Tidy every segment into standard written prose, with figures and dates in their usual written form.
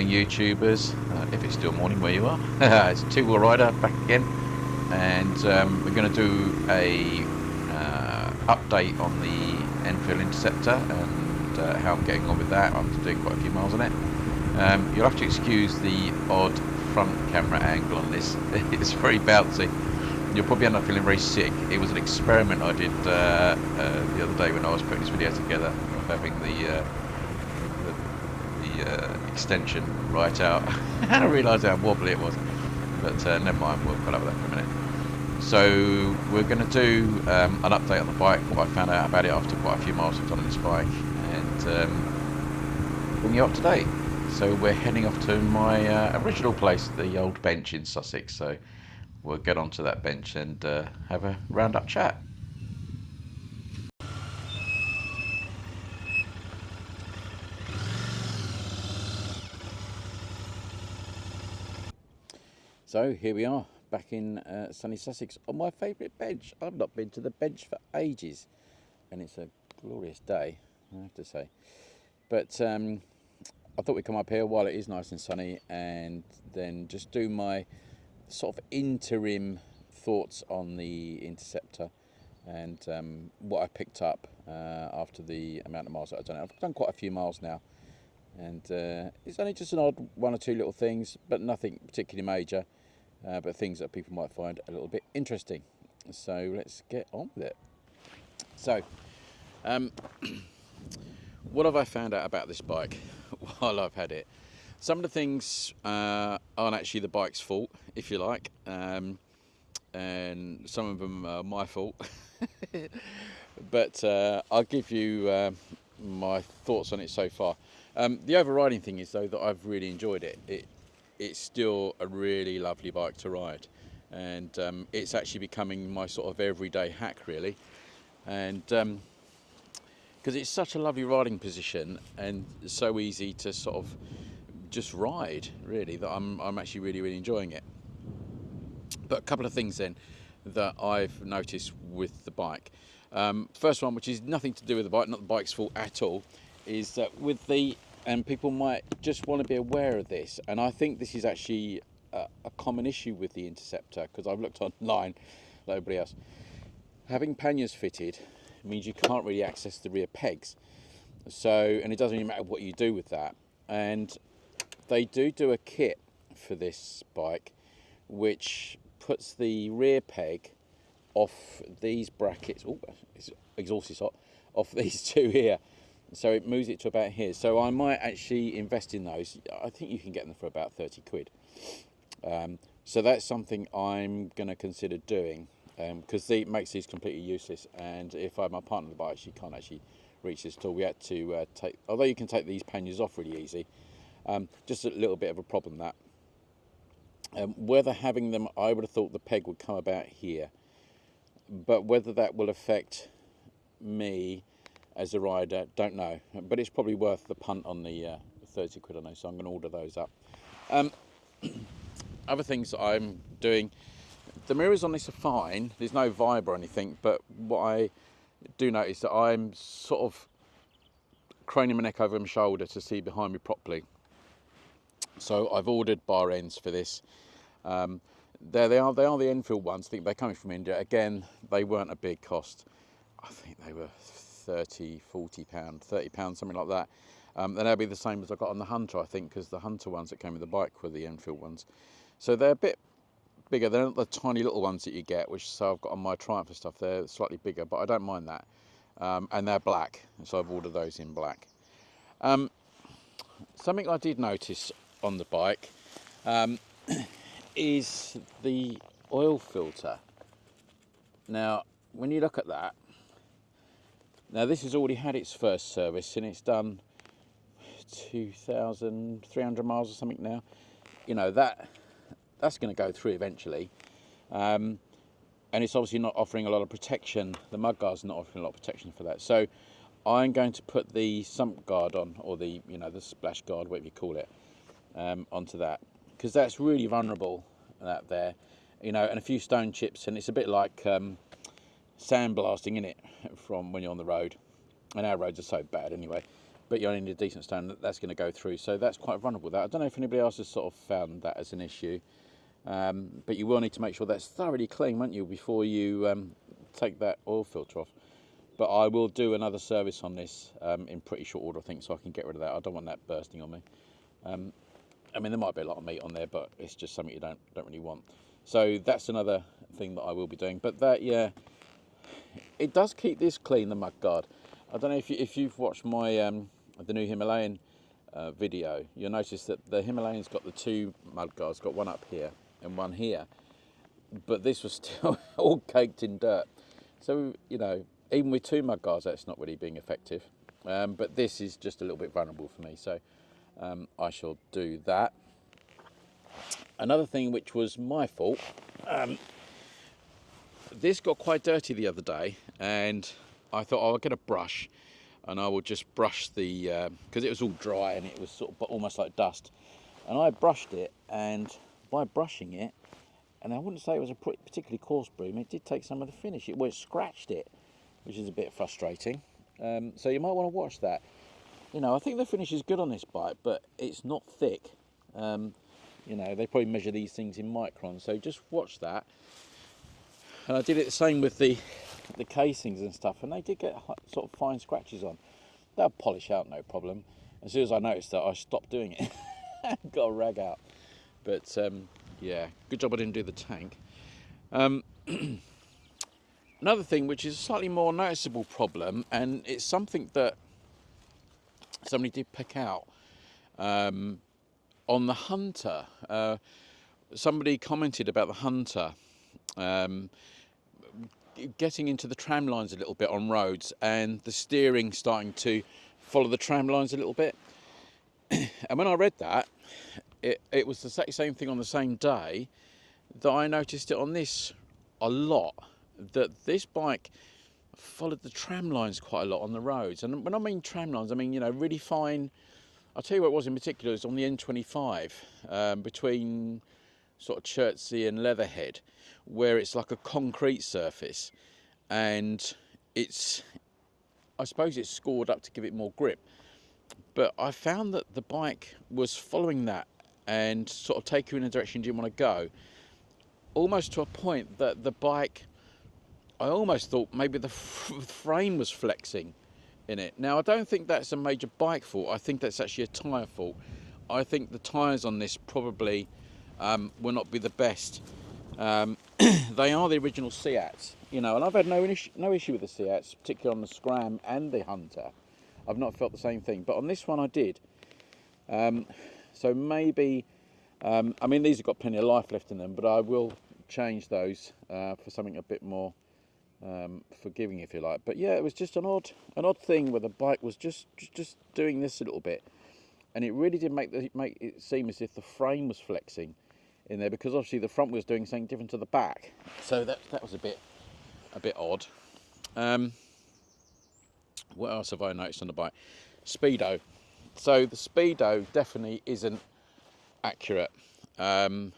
morning, YouTubers, if it's still morning where you are. It's Two-Wheel Rider back again, and we're going to do a update on the Enfield Interceptor and how I'm getting on with that. I'm doing quite a few miles on it. You'll have to excuse the odd front camera angle on this. It's very bouncy. You'll probably end up feeling very sick. It was an experiment I did the other day when I was putting this video together, of having the extension right out. And I realised how wobbly it was, but never mind, we'll put up with that for a minute. So we're going to do an update on the bike, what I found out about it after quite a few miles I've done on this bike, and bring you up to date. So we're heading off to my original place, the old bench in Sussex. So we'll get onto that bench and have a round-up chat. So here we are, back in sunny Sussex on my favourite bench. I've not been to the bench for ages, and it's a glorious day, I have to say. But I thought we'd come up here while it is nice and sunny, and then just do my sort of interim thoughts on the Interceptor and what I picked up after the amount of miles that I've done. I've done quite a few miles now, and it's only just an odd one or two little things, but nothing particularly major, but things that people might find a little bit interesting. So let's get on with it. So what have I found out about this bike while I've had it? Some of the things aren't actually the bike's fault, if you like, and some of them are my fault. But I'll give you my thoughts on it so far. The overriding thing is, though, that I've really enjoyed it. It's still a really lovely bike to ride, and it's actually becoming my sort of everyday hack, really. And because it's such a lovely riding position and so easy to sort of just ride, really, that I'm actually really enjoying it. But a couple of things then that I've noticed with the bike. First one, which is nothing to do with the bike, not the bike's fault at all, is that with the, and people might just want to be aware of this, and I think this is actually a common issue with the Interceptor, because I've looked online like everybody else. Having panniers fitted means you can't really access the rear pegs. So, and it doesn't really matter what you do with that. And they do a kit for this bike which puts the rear peg off these brackets. Oh, exhaust is hot. Off these two here, so it moves it to about here. So I might actually invest in those. I think you can get them for about 30 quid. So that's something I'm going to consider doing, because it makes these completely useless. And if I have my partner on the bike, she can't actually reach this at all. We had to take, although you can take these panniers off really easy, just a little bit of a problem that. Whether having them, I would have thought the peg would come about here, but whether that will affect me as a rider, don't know. But it's probably worth the punt on the 30 quid, I know, so I'm going to order those up. Other things that I'm doing, the mirrors on this are fine, there's no vibe or anything, but what I do notice that I'm sort of craning my neck over my shoulder to see behind me properly. So I've ordered bar ends for this. There they are the Enfield ones. I think they're coming from India. Again, they weren't a big cost. I think they were £30, £40, £30, something like that. And they'll be the same as I got on the Hunter, I think, because the Hunter ones that came with the bike were the Enfield ones. So they're a bit bigger. They're not the tiny little ones that you get, which so I've got on my Triumph and stuff. They're slightly bigger, but I don't mind that. And they're black, so I've ordered those in black. Something I did notice on the bike is the oil filter. Now, when you look at that, now this has already had its first service and it's done 2,300 miles or something now. You know, that's going to go through eventually. And it's obviously not offering a lot of protection. The mudguard's not offering a lot of protection for that. So I'm going to put the sump guard on, or the splash guard, whatever you call it, onto that, because that's really vulnerable, that there, and a few stone chips, and it's a bit like sandblasting in it from when you're on the road, and our roads are so bad anyway. but you only need a decent stone that's going to go through. So that's quite vulnerable. That I don't know if anybody else has sort of found that as an issue, but you will need to make sure that's thoroughly clean, won't you, before you take that oil filter off. But I will do another service on this in pretty short order, I think, so I can get rid of that. I don't want that bursting on me. I mean, there might be a lot of meat on there, but it's just something you don't really want. So that's another thing that I will be doing. But that, yeah, it does keep this clean, the mudguard. I don't know if you've watched my the new Himalayan video, you'll notice that the Himalayan's got the two mudguards, got one up here and one here, but this was still all caked in dirt. So, you know, even with two mudguards, that's not really being effective. But this is just a little bit vulnerable for me, so I shall do that. Another thing which was my fault, this got quite dirty the other day, and I thought, oh, I'll get a brush and I will just brush the, because it was all dry and it was sort of almost like dust. And I brushed it, and by brushing it, and I wouldn't say it was a particularly coarse broom, it did take some of the finish. It scratched it, which is a bit frustrating. So you might want to watch that. You know, I think the finish is good on this bike, but it's not thick. You know, they probably measure these things in microns, so just watch that. And I did it the same with the casings and stuff, and they did get sort of fine scratches on. They'll polish out, no problem. As soon as I noticed that, I stopped doing it. Got a rag out. But yeah, good job I didn't do the tank. Another thing which is a slightly more noticeable problem, and it's something that somebody did pick out on the Hunter. Somebody commented about the Hunter getting into the tram lines a little bit on roads, and the steering starting to follow the tram lines a little bit. And when I read that, it was the same thing on the same day that I noticed it on this a lot, that this bike followed the tram lines quite a lot on the roads. And when I mean tram lines, I mean, you know, really fine. I'll tell you what it was in particular. It was on the N25 between sort of Chertsey and Leatherhead, where it's like a concrete surface, and I suppose it's scored up to give it more grip. But I found that the bike was following that and sort of take you in a direction you didn't want to go, almost to a point that the bike, I almost thought maybe the frame was flexing in it. Now, I don't think that's a major bike fault. I think that's actually a tyre fault. I think the tyres on this probably will not be the best. They are the original Seats, you know, and I've had no issue with the Seats, particularly on the Scram and the Hunter. I've not felt the same thing, but on this one I did. So maybe, I mean, these have got plenty of life left in them, but I will change those for something a bit more forgiving, if you like. But yeah, it was just an odd thing where the bike was just doing this a little bit, and it really did make it seem as if the frame was flexing in there, because obviously the front was doing something different to the back. So that was a bit odd. What else have I noticed on the bike? Speedo. So the Speedo definitely isn't accurate. I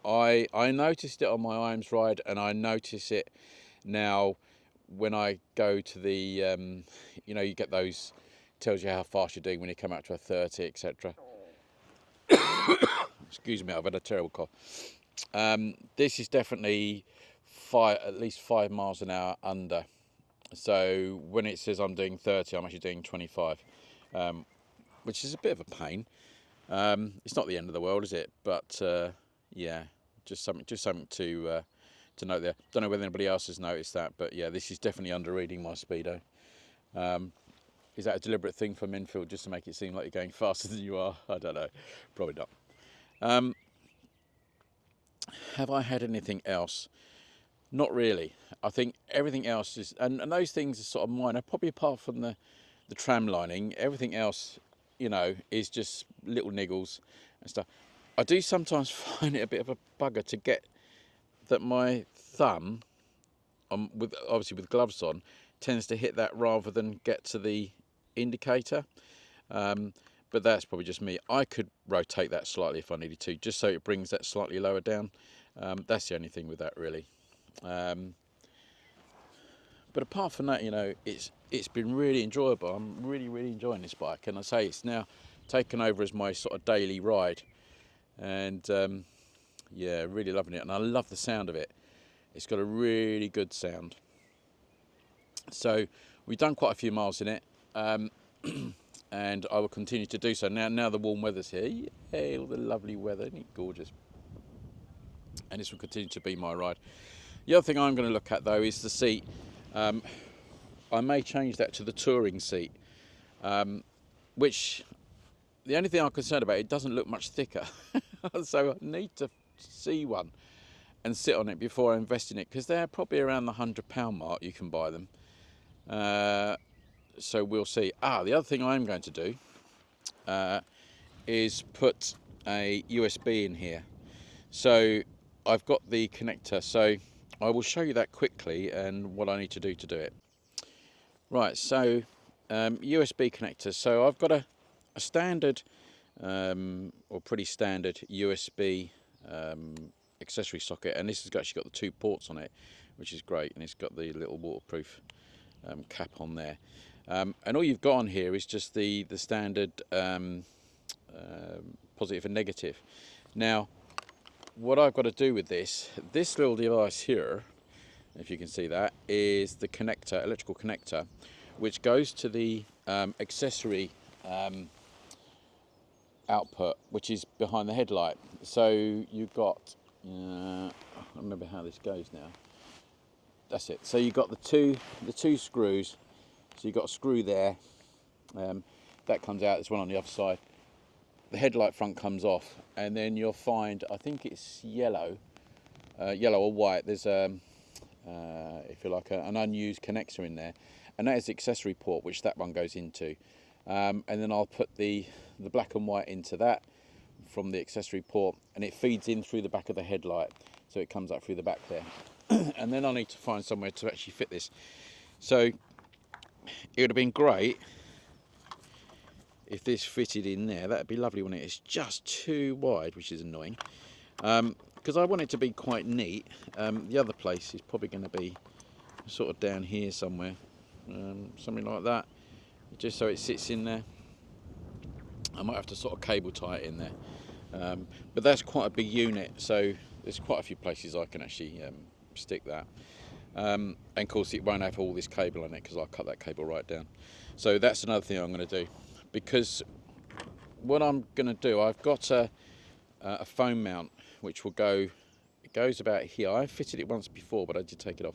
noticed it on my IAMS ride, and I notice it now when I go to the, you know, you get those, tells you how fast you're doing when you come out to a 30, etc. Excuse me, I've had a terrible cough. This is definitely at least 5 miles an hour under. So when it says I'm doing 30, I'm actually doing 25, which is a bit of a pain. It's not the end of the world, is it? But yeah, just something to note there. Don't know whether anybody else has noticed that, but yeah, this is definitely under-reading my speedo. Is that a deliberate thing from Enfield, just to make it seem like you're going faster than you are? I don't know, probably not. Have I had anything else? Not really. I think everything else is, and those things are sort of minor, probably apart from the tram lining. Everything else, you know, is just little niggles and stuff. I do sometimes find it a bit of a bugger to get that my thumb, obviously with gloves on, tends to hit that rather than get to the indicator. But that's probably just me. I could rotate that slightly if I needed to, just so it brings that slightly lower down. That's the only thing with that, really. But But apart from that, you know, it's been really enjoyable. I'm really enjoying this bike, and I say it's now taken over as my sort of daily ride, and yeah, really loving it, and I love the sound of it. It's got a really good sound. So we've done quite a few miles in it, and I will continue to do so. Now the warm weather's here. Yay, all the lovely weather, isn't it gorgeous? And this will continue to be my ride. The other thing I'm going to look at though is the seat. I may change that to the touring seat, which the only thing I'm concerned about, it doesn't look much thicker. So I need to see one and sit on it before I invest in it, because they're probably around the £100 mark. You can buy them. So we'll see. The other thing I'm going to do is put a USB in here. So I've got the connector, so I will show you that quickly and what I need to do it. Right, so USB connector. So I've got a standard or pretty standard USB accessory socket, and this has actually got the 2 ports on it, which is great, and it's got the little waterproof cap on there. And all you've got on here is just the standard positive and negative. Now, what I've got to do with this little device here, if you can see that, is the connector, electrical connector, which goes to the accessory output, which is behind the headlight. So you've got, I remember how this goes now. That's it. So you've got the two screws. So you've got a screw there. That comes out. There's one on the other side. The headlight front comes off, and then you'll find, I think it's yellow or white. There's if you like, an unused connector in there, and that is the accessory port, which that one goes into. And then I'll put the black and white into that from the accessory port, and it feeds in through the back of the headlight, so it comes up through the back there. And then I need to find somewhere to actually fit this. So it would have been great if this fitted in there. That'd be lovely, wouldn't it? It's just too wide, which is annoying, because I want it to be quite neat. The other place is probably going to be sort of down here somewhere, something like that, just so it sits in there. I might have to sort of cable tie it in there, but that's quite a big unit, so there's quite a few places I can actually stick that. And of course it won't have all this cable on it, because I'll cut that cable right down. So that's another thing I'm going to do, because what I'm going to do, I've got a foam mount which will go, it goes about here. I fitted it once before, but I did take it off,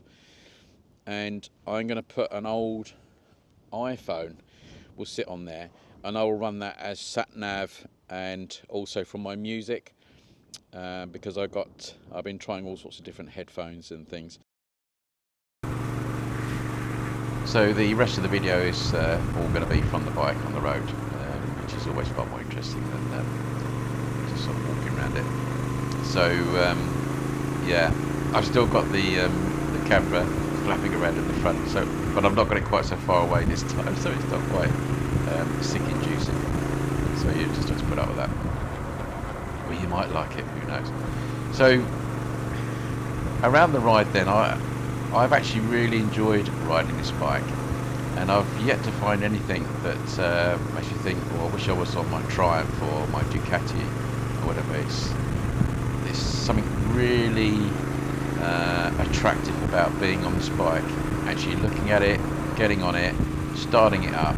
and I'm going to put an old iPhone will sit on there, and I will run that as sat nav, and also from my music, because I've been trying all sorts of different headphones and things. So the rest of the video is all going to be from the bike on the road, which is always far more interesting than just sort of walking around it. So yeah, I've still got the camera flapping around in the front, so but I've not got it quite so far away this time, so it's not quite sick inducing. So you just have to put up with that. Or you might like it, who knows. So around the ride then, I've actually really enjoyed riding this bike, and I've yet to find anything that makes you think, oh, I wish I was on my Triumph or my Ducati or whatever. There's something really attractive about being on this bike, actually looking at it, getting on it, starting it up,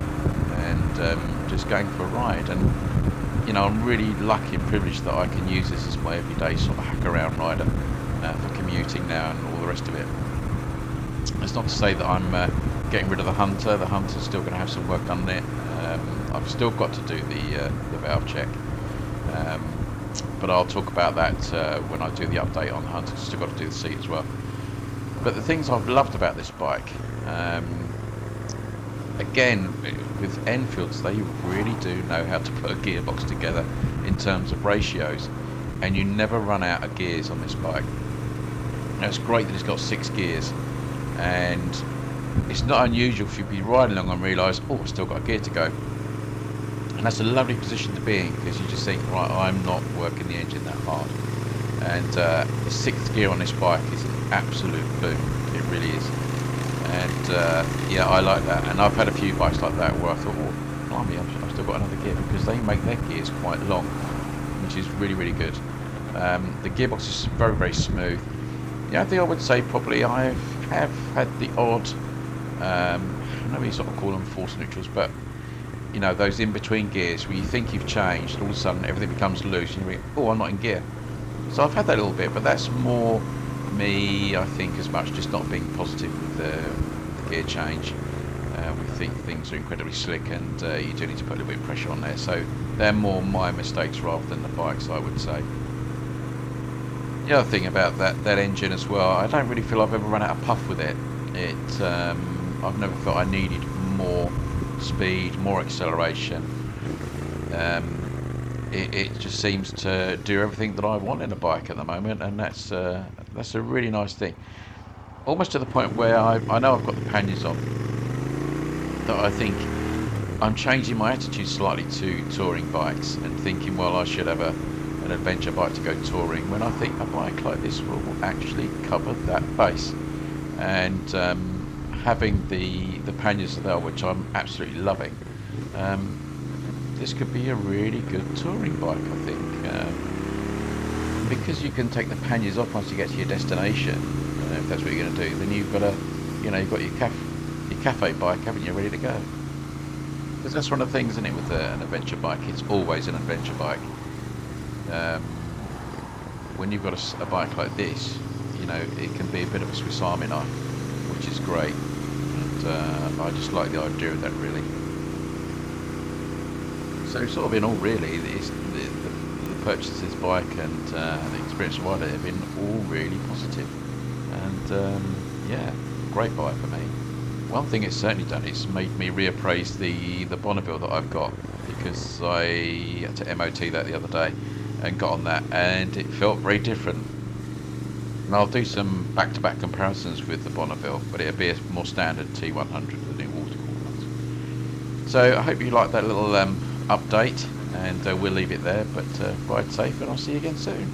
and just going for a ride. And you know, I'm really lucky and privileged that I can use this as my everyday sort of hack around rider for commuting now and all the rest of it. It's not to say that I'm getting rid of the Hunter. The Hunter's still going to have some work done on it. I've still got to do the valve check, but I'll talk about that when I do the update on the Hunter. Still got to do the seat as well. But the things I've loved about this bike, again, with Enfields, they really do know how to put a gearbox together in terms of ratios, and you never run out of gears on this bike. Now, it's great that it's got 6 gears, and it's not unusual for you to be riding along and realise, oh, I've still got a gear to go. And that's a lovely position to be in, because you just think, right, I'm not working the engine that hard. And the 6th gear on this bike is an absolute boom. It really is. And yeah, I like that. And I've had a few bikes like that where I thought, well, blimey, I've still got another gear, because they make their gears quite long, which is really, really good. The gearbox is very, very smooth. The only thing I would say, probably, I have had the odd, I know we sort of call them force neutrals, but you know, those in between gears where you think you've changed, all of a sudden everything becomes loose, and you think, oh, I'm not in gear. So I've had that a little bit, but that's more me, I think, as much just not being positive with the gear change. We think things are incredibly slick, and you do need to put a little bit of pressure on there. So they're more my mistakes rather than the bikes, I would say. The other thing about that engine as well, I don't really feel I've ever run out of puff with it. I've never felt I needed more speed, more acceleration. It just seems to do everything that I want in a bike at the moment, and that's a really nice thing. Almost to the point where I know I've got the panniers on, that I think I'm changing my attitude slightly to touring bikes and thinking, well, I should have an adventure bike to go touring, when I think a bike like this will actually cover that base. And having the panniers there, which I'm absolutely loving, this could be a really good touring bike, I think. Because you can take the panniers off once you get to your destination, if that's what you're going to do, then you've got you've got your cafe bike, haven't you, ready to go? Because that's one of the things, isn't it, with an adventure bike? It's always an adventure bike. When you've got a bike like this, you know, it can be a bit of a Swiss Army knife, which is great. And I just like the idea of that, really. So sort of in all, really, the purchase of this bike and the experience of riding it have been all really positive. And yeah, great bike for me. One thing it's certainly done is made me reappraise the Bonneville that I've got, because I had to MOT that the other day and got on that, and it felt very different. And I'll do some back-to-back comparisons with the Bonneville, but it'll be a more standard T100 with the new water-cooled ones. So I hope you like that little update, and we'll leave it there, but ride safe, and I'll see you again soon.